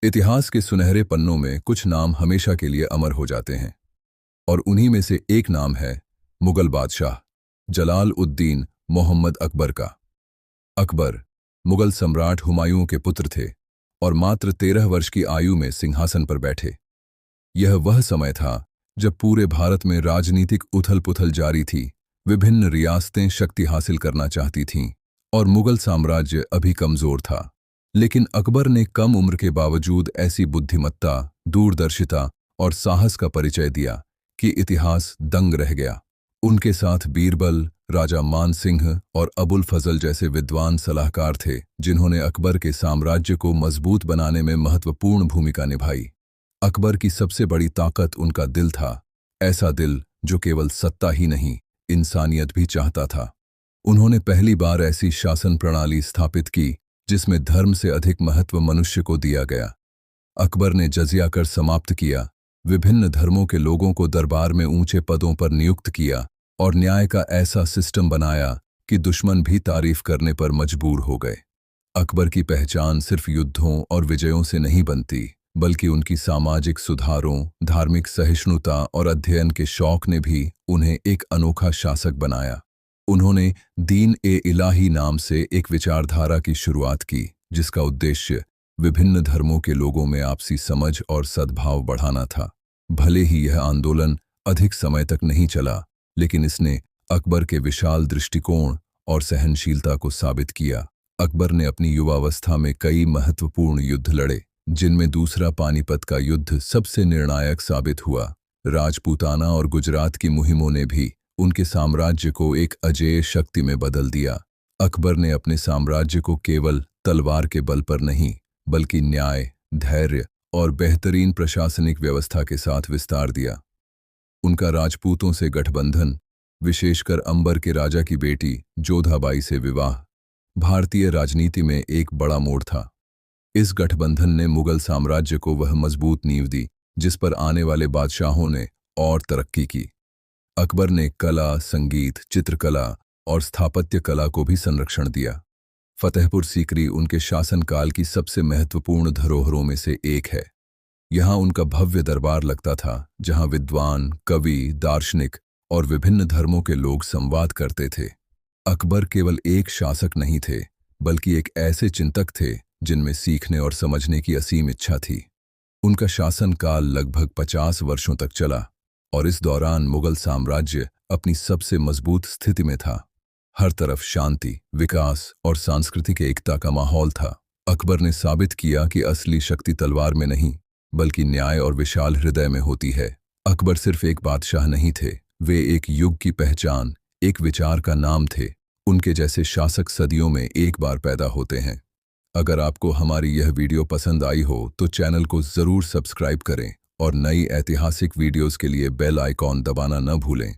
इतिहास के सुनहरे पन्नों में कुछ नाम हमेशा के लिए अमर हो जाते हैं और उन्हीं में से एक नाम है मुगल बादशाह जलाल उद्दीन मोहम्मद अकबर का। अकबर मुगल सम्राट हुमायूं के पुत्र थे और मात्र 13 वर्ष की आयु में सिंहासन पर बैठे। यह वह समय था जब पूरे भारत में राजनीतिक उथल-पुथल जारी थी, विभिन्न रियासतें शक्ति हासिल करना चाहती थीं और मुगल साम्राज्य अभी कमजोर था। लेकिन अकबर ने कम उम्र के बावजूद ऐसी बुद्धिमत्ता, दूरदर्शिता और साहस का परिचय दिया कि इतिहास दंग रह गया। उनके साथ बीरबल, राजा मान सिंह और अबुल फजल जैसे विद्वान सलाहकार थे, जिन्होंने अकबर के साम्राज्य को मजबूत बनाने में महत्वपूर्ण भूमिका निभाई। अकबर की सबसे बड़ी ताकत उनका दिल था, ऐसा दिल जो केवल सत्ता ही नहीं, इंसानियत भी चाहता था। उन्होंने पहली बार ऐसी शासन प्रणाली स्थापित की जिसमें धर्म से अधिक महत्व मनुष्य को दिया गया। अकबर ने जजिया कर समाप्त किया, विभिन्न धर्मों के लोगों को दरबार में ऊंचे पदों पर नियुक्त किया और न्याय का ऐसा सिस्टम बनाया कि दुश्मन भी तारीफ करने पर मजबूर हो गए। अकबर की पहचान सिर्फ युद्धों और विजयों से नहीं बनती, बल्कि उनकी सामाजिक सुधारों, धार्मिक सहिष्णुता और अध्ययन के शौक ने भी उन्हें एक अनोखा शासक बनाया। उन्होंने दीन-ए-इलाही नाम से एक विचारधारा की शुरुआत की, जिसका उद्देश्य विभिन्न धर्मों के लोगों में आपसी समझ और सद्भाव बढ़ाना था। भले ही यह आंदोलन अधिक समय तक नहीं चला, लेकिन इसने अकबर के विशाल दृष्टिकोण और सहनशीलता को साबित किया। अकबर ने अपनी युवावस्था में कई महत्वपूर्ण युद्ध लड़े, जिनमें दूसरा पानीपत का युद्ध सबसे निर्णायक साबित हुआ। राजपूताना और गुजरात की मुहिमों ने भी उनके साम्राज्य को एक अजेय शक्ति में बदल दिया। अकबर ने अपने साम्राज्य को केवल तलवार के बल पर नहीं, बल्कि न्याय, धैर्य और बेहतरीन प्रशासनिक व्यवस्था के साथ विस्तार दिया। उनका राजपूतों से गठबंधन, विशेषकर अंबर के राजा की बेटी जोधाबाई से विवाह, भारतीय राजनीति में एक बड़ा मोड़ था। इस गठबंधन ने मुगल साम्राज्य को वह मजबूत नींव दी जिस पर आने वाले बादशाहों ने और तरक्की की। अकबर ने कला, संगीत, चित्रकला और स्थापत्य कला को भी संरक्षण दिया। फतेहपुर सीकरी उनके शासनकाल की सबसे महत्वपूर्ण धरोहरों में से एक है। यहाँ उनका भव्य दरबार लगता था, जहाँ विद्वान, कवि, दार्शनिक और विभिन्न धर्मों के लोग संवाद करते थे। अकबर केवल एक शासक नहीं थे, बल्कि एक ऐसे चिंतक थे जिनमें सीखने और समझने की असीम इच्छा थी। उनका शासनकाल लगभग 50 वर्षों तक चला और इस दौरान मुगल साम्राज्य अपनी सबसे मजबूत स्थिति में था। हर तरफ शांति, विकास और सांस्कृतिक एकता का माहौल था। अकबर ने साबित किया कि असली शक्ति तलवार में नहीं, बल्कि न्याय और विशाल हृदय में होती है। अकबर सिर्फ एक बादशाह नहीं थे, वे एक युग की पहचान, एक विचार का नाम थे। उनके जैसे शासक सदियों में एक बार पैदा होते हैं। अगर आपको हमारी यह वीडियो पसंद आई हो तो चैनल को ज़रूर सब्सक्राइब करें और नई ऐतिहासिक वीडियोस के लिए बेल आइकॉन दबाना न भूलें।